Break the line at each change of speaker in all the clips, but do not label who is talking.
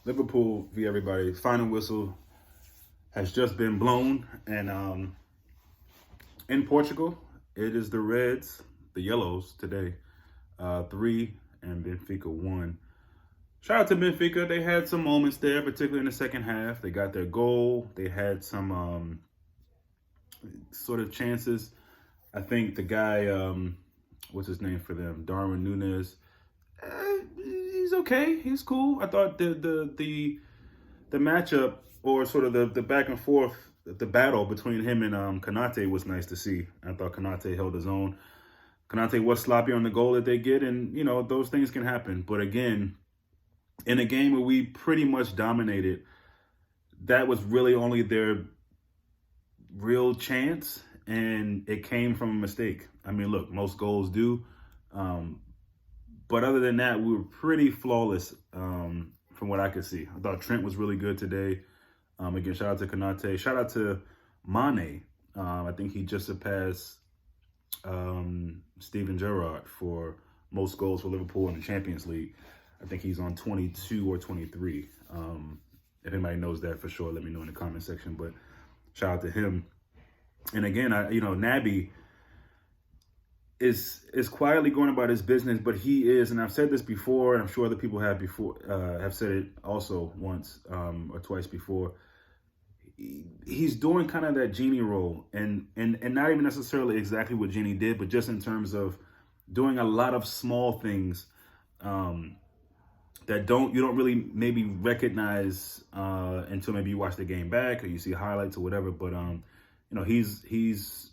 Liverpool v everybody. Final whistle has just been blown, and in Portugal, it is the Reds, the Yellows today, 3 and Benfica 1. Shout out to Benfica. They had some moments there, particularly in the second half. They got their goal. They had some sort of chances. I think the guy, what's his name for them, Darwin Núñez. He's okay. He's cool. I thought the matchup or sort of the back and forth, the battle between him and Konate was nice to see. I thought Konate held his own. Konate was sloppy on the goal that they get, and those things can happen. But again, in a game where we pretty much dominated, that was really only their real chance, and it came from a mistake. I mean, look, most goals do. But other than that, we were pretty flawless from what I could see. I thought Trent was really good today. Again, shout out to Konate. Shout out to Mane. I think he just surpassed Steven Gerrard for most goals for Liverpool in the Champions League. I think he's on 22 or 23. If anybody knows that for sure, let me know in the comment section. But shout out to him. And again, Naby is quietly going about his business, but he is, and I've said this before, and I'm sure other people have said it also once or twice before. He's doing kind of that Genie role, and not even necessarily exactly what Genie did, but just in terms of doing a lot of small things that you don't really maybe recognize until maybe you watch the game back or you see highlights or whatever. But he's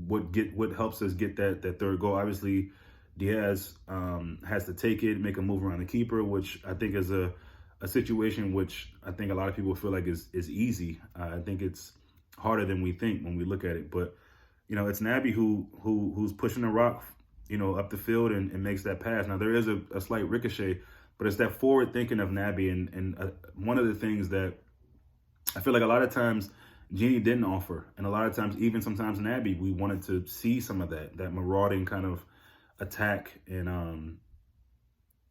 what helps us get that third goal. Obviously, Diaz has to take it, make a move around the keeper, which I think is a situation which I think a lot of people feel like is easy. I think it's harder than we think when we look at it. But it's Naby who's pushing the rock, up the field and makes that pass. Now there is a slight ricochet, but it's that forward thinking of Naby, and one of the things that I feel like a lot of times Genie didn't offer, and a lot of times, even sometimes Naby, we wanted to see some of that marauding kind of attack and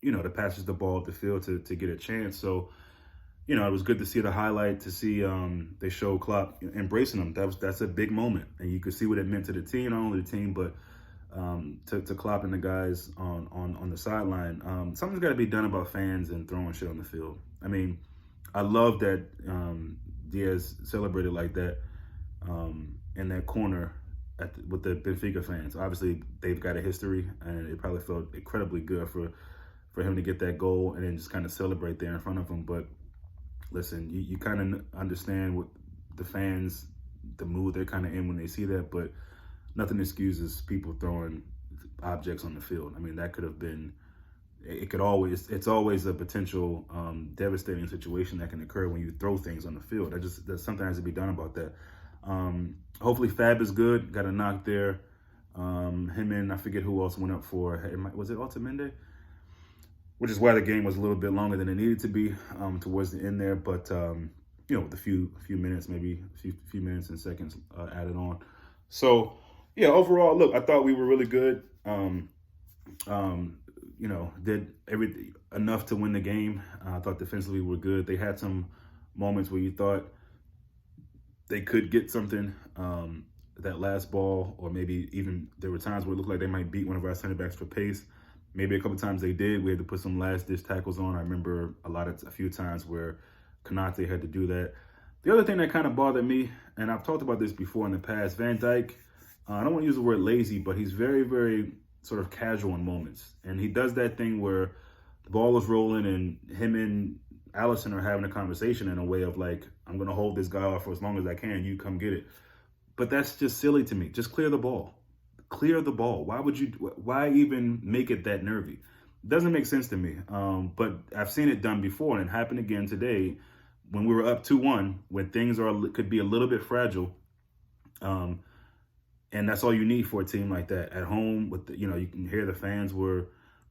to passes the ball up the field to get a chance. So it was good to see the highlight, to see they showed Klopp embracing him. That's a big moment, and you could see what it meant to the team, not only the team, but to Klopp and the guys on the sideline. Something's got to be done about fans and throwing shit on the field. I mean, I love that Diaz celebrated like that in that corner with the Benfica fans. Obviously, they've got a history, and it probably felt incredibly good for him to get that goal and then just kind of celebrate there in front of them. But listen, you kind of understand what the fans, the mood they're kind of in when they see that, but nothing excuses people throwing objects on the field. I mean, that could have been, it's always a potential devastating situation that can occur when you throw things on the field. There's something has to be done about that. Hopefully Fab is good, got a knock there. Him and I forget who else went up for, was it Otamendi? Which is why the game was a little bit longer than it needed to be towards the end there. But, with a few minutes, maybe a few minutes and seconds added on. So, yeah, overall, look, I thought we were really good. Did everything enough to win the game. I thought defensively we were good. They had some moments where you thought they could get something, that last ball, or maybe even there were times where it looked like they might beat one of our center backs for pace. Maybe a couple times they did. We had to put some last-ditch tackles on. I remember a few times where Konate had to do that. The other thing that kind of bothered me, and I've talked about this before in the past, Van Dijk, I don't want to use the word lazy, but he's very, very sort of casual in moments. And he does that thing where the ball is rolling and him and Allison are having a conversation in a way of like, I'm going to hold this guy off for as long as I can. You come get it. But that's just silly to me. Just clear the ball. Clear the ball. Why even make it that nervy? It doesn't make sense to me. But I've seen it done before, and it happened again today when we were up 2-1, when things could be a little bit fragile. And that's all you need for a team like that at home. You can hear the fans were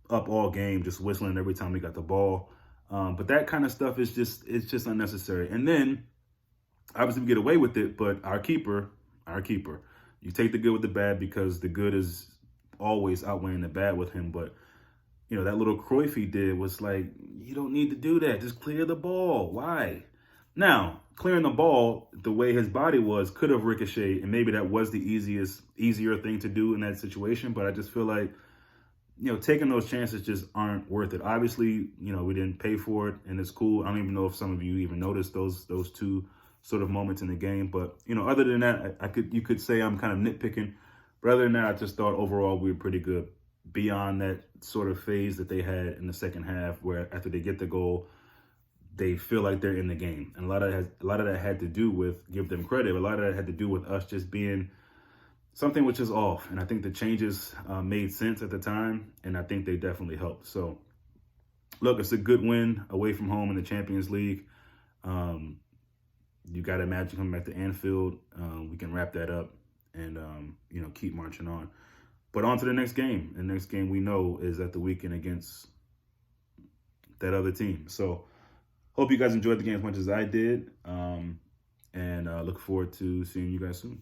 up all game, just whistling every time we got the ball. But that kind of stuff is just unnecessary. And then obviously we get away with it, but our keeper, you take the good with the bad because the good is always outweighing the bad with him. But that little Cruyff he did was like, you don't need to do that. Just clear the ball. Why? Now, clearing the ball the way his body was could have ricocheted, and maybe that was the easier thing to do in that situation. But I just feel like, taking those chances just aren't worth it. Obviously, we didn't pay for it, and it's cool. I don't even know if some of you even noticed those two sort of moments in the game. But, other than that, you could say I'm kind of nitpicking. But other than that, I just thought overall we were pretty good beyond that sort of phase that they had in the second half, where after they get the goal, they feel like they're in the game. And a lot of that had to do with, give them credit, a lot of that had to do with us just being something which is off. And I think the changes made sense at the time, and I think they definitely helped. So, look, it's a good win away from home in the Champions League. You got to imagine coming back to Anfield, we can wrap that up and, keep marching on. But on to the next game. The next game we know is at the weekend against that other team. So, hope you guys enjoyed the game as much as I did. And look forward to seeing you guys soon.